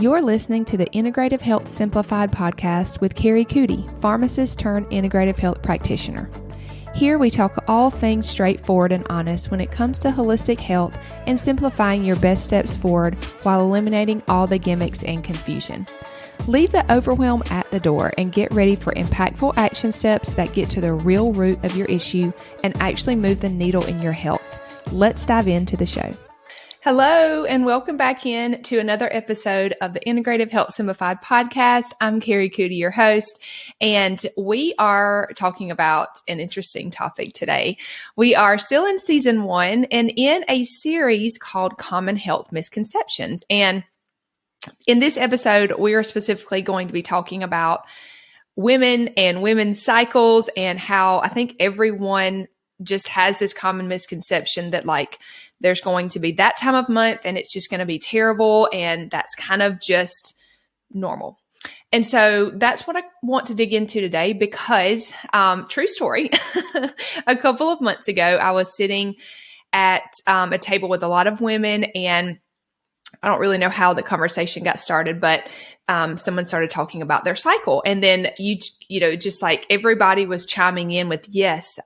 You're listening to the Integrative Health Simplified podcast with Kari, Coody, pharmacist turned integrative health practitioner. Here we talk all things straightforward and honest when it comes to holistic health and simplifying your best steps forward while eliminating all the gimmicks and confusion. Leave the overwhelm at the door and get ready for impactful action steps that get to the real root of your issue and actually move the needle in your health. Let's dive into the show. Hello, and welcome back in to another episode of the Integrative Health Simplified podcast. I'm Kari, Coody, your host, and we are talking about an interesting topic today. We are still in season 1 and in a series called Common Health Misconceptions. And in this episode, we are specifically going to be talking about women and women's cycles and how I think everyone just has this common misconception that there's going to be that time of month and it's just going to be terrible. And that's kind of just normal. And so that's what I want to dig into today because, true story, a couple of months ago, I was sitting at a table with a lot of women, and I don't really know how the conversation got started, but someone started talking about their cycle. And then, just like everybody was chiming in with, yes,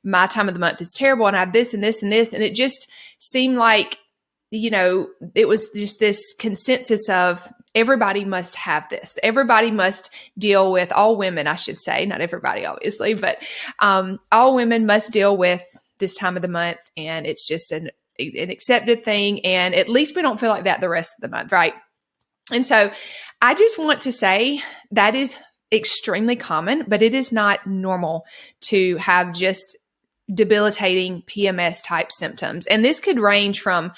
my time of the month is terrible and I have this and this and this. And it just seemed like, it was just this consensus of everybody must have this. Everybody must deal with, all women, I should say, not everybody, obviously, but all women must deal with this time of the month. And it's just an accepted thing. And at least we don't feel like that the rest of the month, right? And so I just want to say that is extremely common, but it is not normal to have just debilitating PMS type symptoms. And this could range from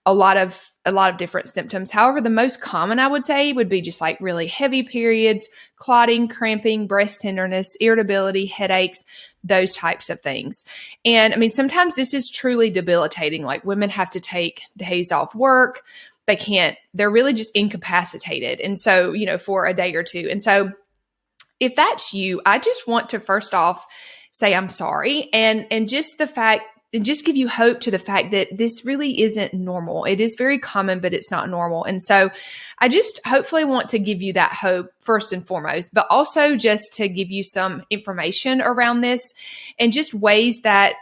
a lot of different symptoms. However, the most common I would say would be just like really heavy periods, clotting, cramping, breast tenderness, irritability, headaches, those types of things. And I mean, sometimes this is truly debilitating. Like women have to take days off work. They're really just incapacitated. And so, for a day or two. And so if that's you, I just want to first off say I'm sorry and just give you hope to the fact that this really isn't normal. It is very common, but it's not normal. And so I just hopefully want to give you that hope first and foremost, but also just to give you some information around this and just ways that,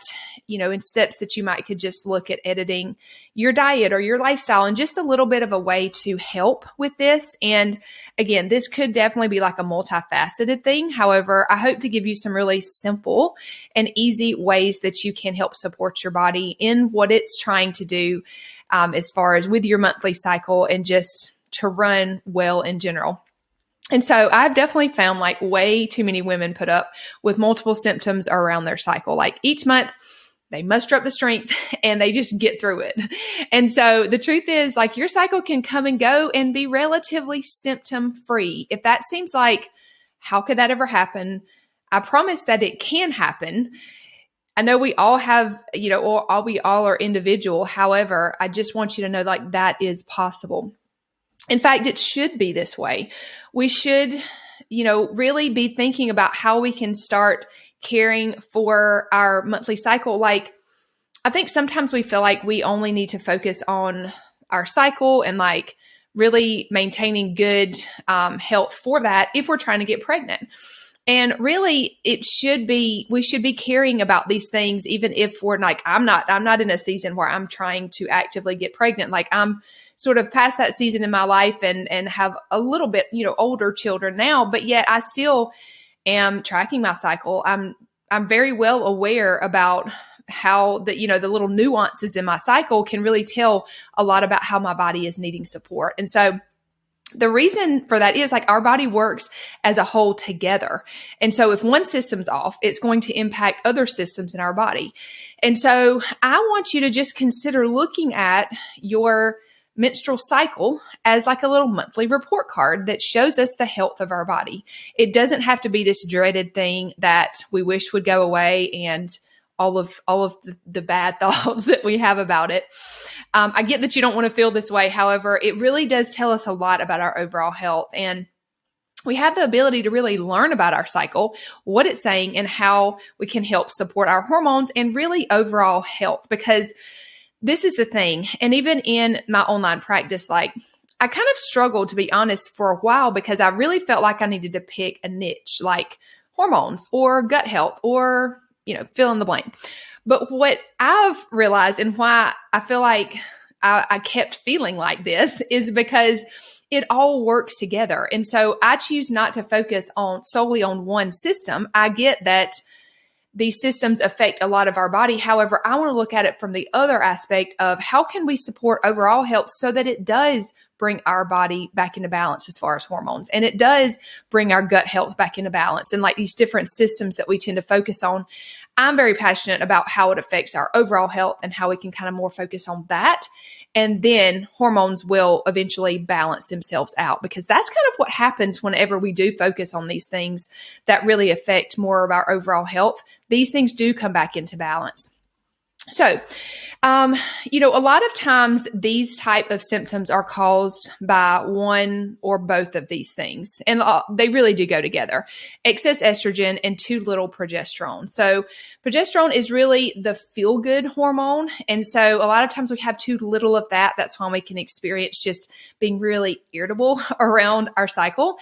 in steps that you could just look at editing your diet or your lifestyle and just a little bit of a way to help with this. And again, this could definitely be like a multifaceted thing. However, I hope to give you some really simple and easy ways that you can help support your body in what it's trying to do as far as with your monthly cycle and just to run well in general. And so I've definitely found way too many women put up with multiple symptoms around their cycle. Like each month, they muster up the strength and they just get through it. And so the truth is your cycle can come and go and be relatively symptom-free. If that seems like, how could that ever happen? I promise that it can happen. I know we all have, we all are individual. However, I just want you to know that is possible. In fact, it should be this way. We should, really be thinking about how we can start caring for our monthly cycle. I think sometimes we feel like we only need to focus on our cycle and really maintaining good health for that if we're trying to get pregnant. And really we should be caring about these things, even if we're I'm not in a season where I'm trying to actively get pregnant. I'm sort of past that season in my life and have a little bit, older children now, but yet I still am tracking my cycle. I'm very well aware about how the little nuances in my cycle can really tell a lot about how my body is needing support. And so the reason for that is our body works as a whole together. And so if one system's off, it's going to impact other systems in our body. And so I want you to just consider looking at your menstrual cycle as a little monthly report card that shows us the health of our body. It doesn't have to be this dreaded thing that we wish would go away and all of the bad thoughts that we have about it. I get that you don't want to feel this way. However, it really does tell us a lot about our overall health. And we have the ability to really learn about our cycle, what it's saying, and how we can help support our hormones and really overall health. Because this is the thing. And even in my online practice, I kind of struggled, to be honest, for a while because I really felt like I needed to pick a niche like hormones or gut health or, fill in the blank. But what I've realized and why I feel like I kept feeling like this is because it all works together. And so I choose not to focus solely on one system. I get that these systems affect a lot of our body. However, I want to look at it from the other aspect of how can we support overall health so that it does bring our body back into balance as far as hormones. And it does bring our gut health back into balance. And like these different systems that we tend to focus on, I'm very passionate about how it affects our overall health and how we can kind of more focus on that. And then hormones will eventually balance themselves out, because that's kind of what happens whenever we do focus on these things that really affect more of our overall health. These things do come back into balance. So, a lot of times these type of symptoms are caused by one or both of these things, and they really do go together. Excess estrogen and too little progesterone. So progesterone is really the feel-good hormone, and so a lot of times we have too little of that. That's why we can experience just being really irritable around our cycle.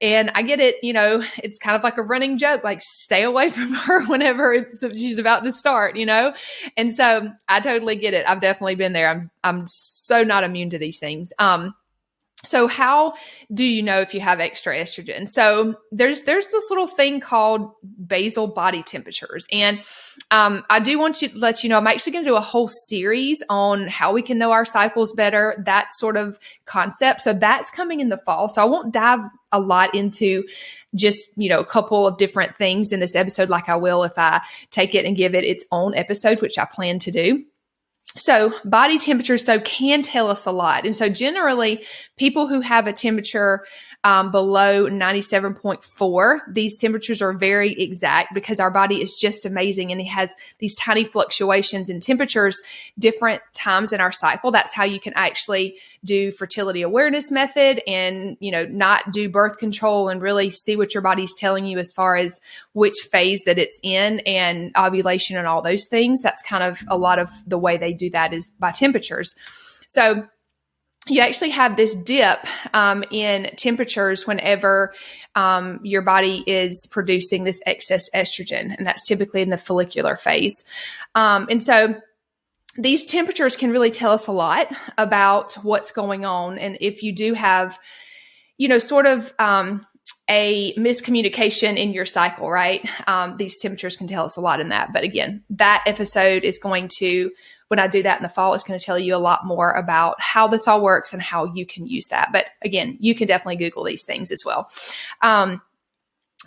And I get it, it's kind of like a running joke, like stay away from her whenever she's about to start, And so I totally get it. I've definitely been there. I'm so not immune to these things. So how do you know if you have extra estrogen? So there's this little thing called basal body temperatures. And I do want to let you know, I'm actually going to do a whole series on how we can know our cycles better, that sort of concept. So that's coming in the fall. So I won't dive a lot into just, a couple of different things in this episode like I will if I take it and give it its own episode, which I plan to do. So body temperatures, though, can tell us a lot. And so generally, people who have a temperature below 97.4, these temperatures are very exact because our body is just amazing. And it has these tiny fluctuations in temperatures different times in our cycle. That's how you can actually do fertility awareness method and, not do birth control and really see what your body's telling you as far as which phase that it's in and ovulation and all those things. That's kind of a lot of the way they do that is by temperatures. So you actually have this dip in temperatures whenever your body is producing this excess estrogen, and that's typically in the follicular phase. And so these temperatures can really tell us a lot about what's going on. And if you do have, sort of a miscommunication in your cycle, right? These temperatures can tell us a lot in that. But again, that episode is going to, when I do that in the fall, it's going to tell you a lot more about how this all works and how you can use that. But again, you can definitely Google these things as well.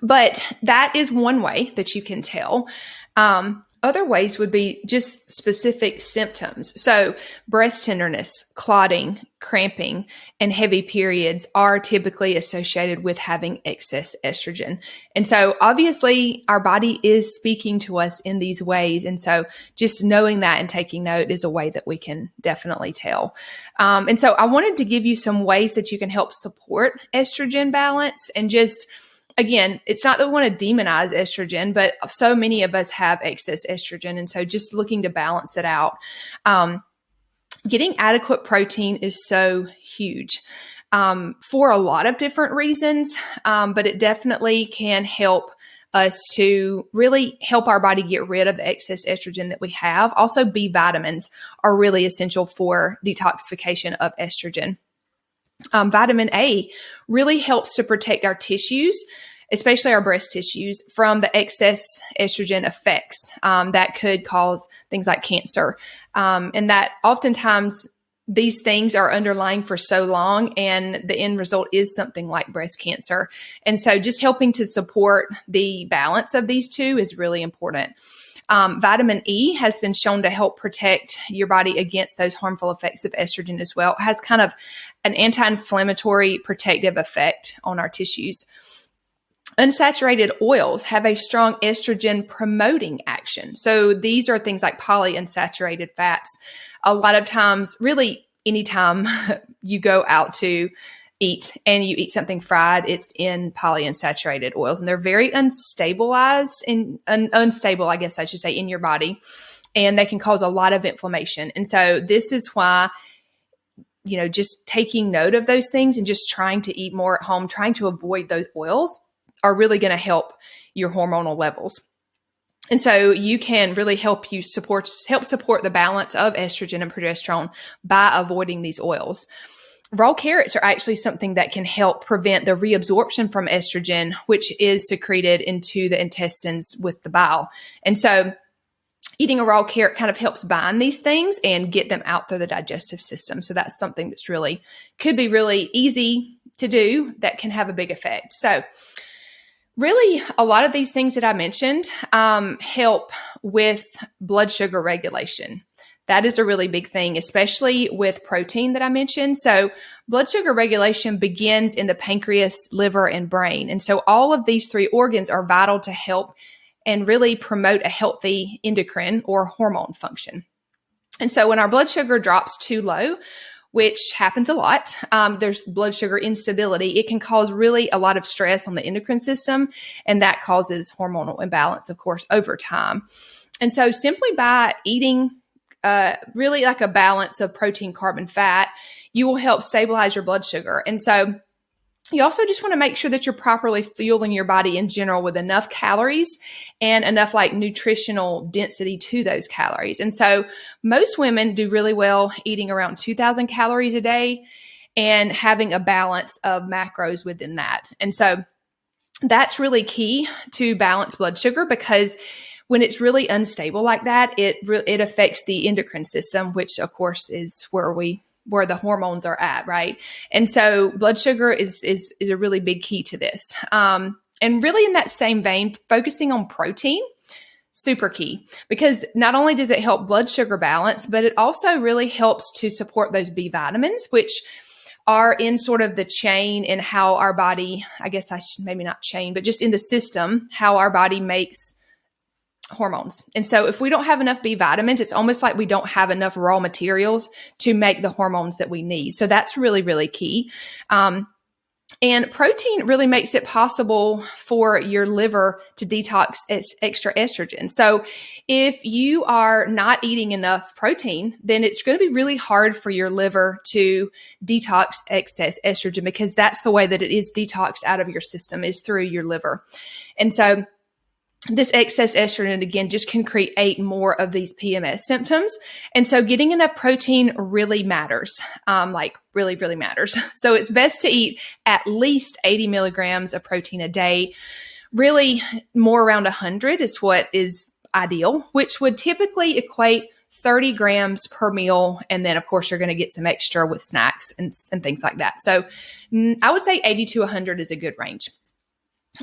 But that is one way that you can tell. Other ways would be just specific symptoms. So breast tenderness, clotting, cramping, and heavy periods are typically associated with having excess estrogen. And so obviously our body is speaking to us in these ways. And so just knowing that and taking note is a way that we can definitely tell. And so I wanted to give you some ways that you can help support estrogen balance and just again, it's not that we want to demonize estrogen, but so many of us have excess estrogen. And so just looking to balance it out. Getting adequate protein is so huge for a lot of different reasons, but it definitely can help us to really help our body get rid of the excess estrogen that we have. Also, B vitamins are really essential for detoxification of estrogen. Vitamin A really helps to protect our tissues, especially our breast tissues, from the excess estrogen effects that could cause things like cancer. And that oftentimes these things are underlying for so long and the end result is something like breast cancer. And so just helping to support the balance of these two is really important. Vitamin E has been shown to help protect your body against those harmful effects of estrogen as well. It has kind of an anti-inflammatory protective effect on our tissues. Unsaturated oils have a strong estrogen promoting action. So these are things like polyunsaturated fats. A lot of times, really anytime you go out to eat and you eat something fried, it's in polyunsaturated oils, and they're very unstable, I guess I should say, in your body, and they can cause a lot of inflammation. And so this is why just taking note of those things and just trying to eat more at home, trying to avoid those oils are really going to help your hormonal levels. And so you can really help support the balance of estrogen and progesterone by avoiding these oils. Raw carrots are actually something that can help prevent the reabsorption from estrogen, which is secreted into the intestines with the bile. And so eating a raw carrot kind of helps bind these things and get them out through the digestive system. So that's something that's could be really easy to do that can have a big effect. So really, a lot of these things that I mentioned help with blood sugar regulation. That is a really big thing, especially with protein that I mentioned. So blood sugar regulation begins in the pancreas, liver, and brain. And so all of these three organs are vital to help and really promote a healthy endocrine or hormone function. And so when our blood sugar drops too low, which happens a lot, there's blood sugar instability. It can cause really a lot of stress on the endocrine system, and that causes hormonal imbalance, of course, over time. And so simply by eating really like a balance of protein, carb, and fat, you will help stabilize your blood sugar. And so you also just want to make sure that you're properly fueling your body in general with enough calories and enough like nutritional density to those calories. And so most women do really well eating around 2,000 calories a day and having a balance of macros within that. And so that's really key to balance blood sugar, because when it's really unstable like that, it affects the endocrine system, which of course is where the hormones are at, right? And so blood sugar is a really big key to this. And really in that same vein, focusing on protein, super key, because not only does it help blood sugar balance, but it also really helps to support those B vitamins, which are in sort of the chain in how our body, I guess I should maybe not chain, but just in the system, how our body makes hormones. And so if we don't have enough B vitamins, it's almost like we don't have enough raw materials to make the hormones that we need. So that's really, really key. And protein really makes it possible for your liver to detox its extra estrogen. So if you are not eating enough protein, then it's going to be really hard for your liver to detox excess estrogen, because that's the way that it is detoxed out of your system, is through your liver. And so this excess estrogen, again, just can create more of these PMS symptoms. And so getting enough protein really matters, really, really matters. So it's best to eat at least 80 milligrams of protein a day. Really, more around 100 is what is ideal, which would typically equate 30 grams per meal. And then, of course, you're going to get some extra with snacks and things like that. So I would say 80 to 100 is a good range.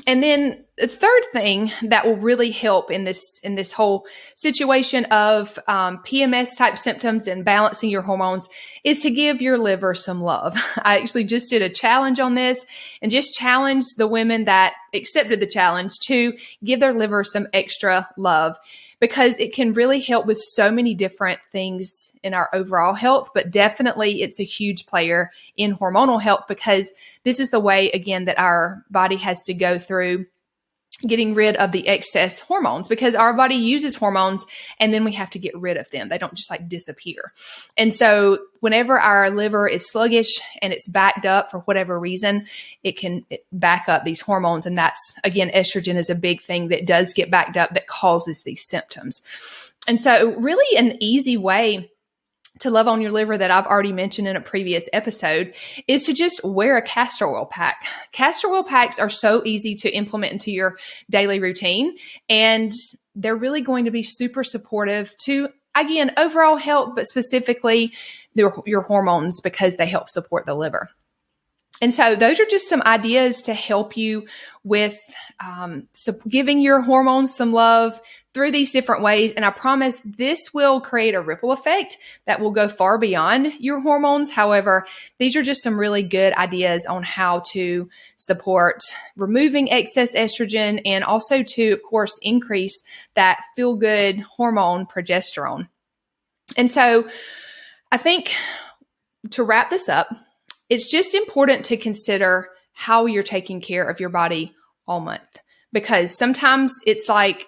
And then the third thing that will really help in this whole situation of PMS type symptoms and balancing your hormones is to give your liver some love. I actually just did a challenge on this and just challenged the women that accepted the challenge to give their liver some extra love, because it can really help with so many different things in our overall health, but definitely it's a huge player in hormonal health, because this is the way, again, that our body has to go through getting rid of the excess hormones, because our body uses hormones and then we have to get rid of them. They don't just like disappear. And so whenever our liver is sluggish and it's backed up for whatever reason, it can back up these hormones. And that's, again, estrogen is a big thing that does get backed up that causes these symptoms. And so really an easy way to love on your liver that I've already mentioned in a previous episode is to just wear a castor oil pack. Castor oil packs are so easy to implement into your daily routine, and they're really going to be super supportive to, again, overall health, but specifically your hormones, because they help support the liver. And so those are just some ideas to help you with giving your hormones some love through these different ways. And I promise this will create a ripple effect that will go far beyond your hormones. However, these are just some really good ideas on how to support removing excess estrogen and also to, of course, increase that feel-good hormone progesterone. And so I think to wrap this up, it's just important to consider how you're taking care of your body all month, because sometimes it's like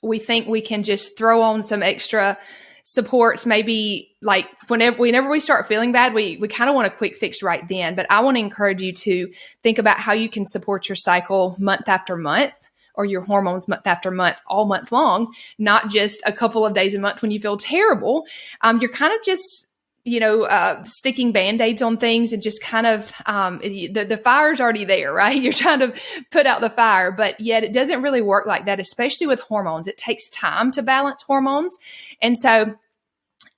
we think we can just throw on some extra supports maybe like whenever we start feeling bad, we kind of want a quick fix right then. But I want to encourage you to think about how you can support your cycle month after month, or your hormones month after month, all month long, not just a couple of days a month when you feel terrible. You're kind of just, sticking Band-Aids on things and just kind of, the fire's already there, right? You're trying to put out the fire, but yet it doesn't really work like that, especially with hormones. It takes time to balance hormones. And so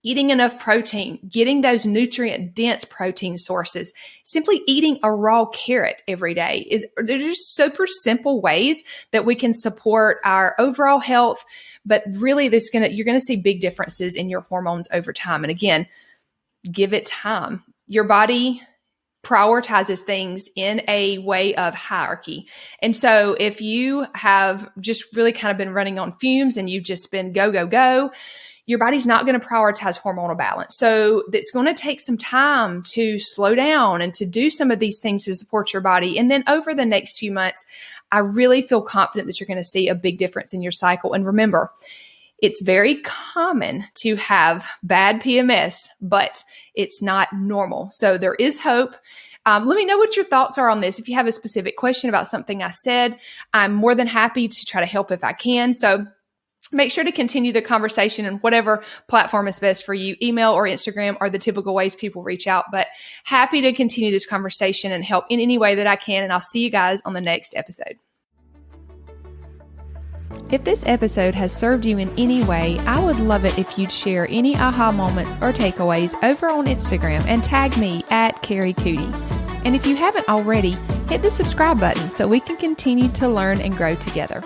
eating enough protein, getting those nutrient-dense protein sources, simply eating a raw carrot every day they're just super simple ways that we can support our overall health. But really, you're going to see big differences in your hormones over time. And again, give it time. Your body prioritizes things in a way of hierarchy. And so if you have just really kind of been running on fumes and you've just been go, go, go, your body's not going to prioritize hormonal balance. So it's going to take some time to slow down and to do some of these things to support your body. And then over the next few months, I really feel confident that you're going to see a big difference in your cycle. And remember, it's very common to have bad PMS, but it's not normal. So there is hope. Let me know what your thoughts are on this. If you have a specific question about something I said, I'm more than happy to try to help if I can. So make sure to continue the conversation in whatever platform is best for you. Email or Instagram are the typical ways people reach out, but happy to continue this conversation and help in any way that I can. And I'll see you guys on the next episode. If this episode has served you in any way, I would love it if you'd share any aha moments or takeaways over on Instagram and tag me at Kari Coody. And if you haven't already, hit the subscribe button so we can continue to learn and grow together.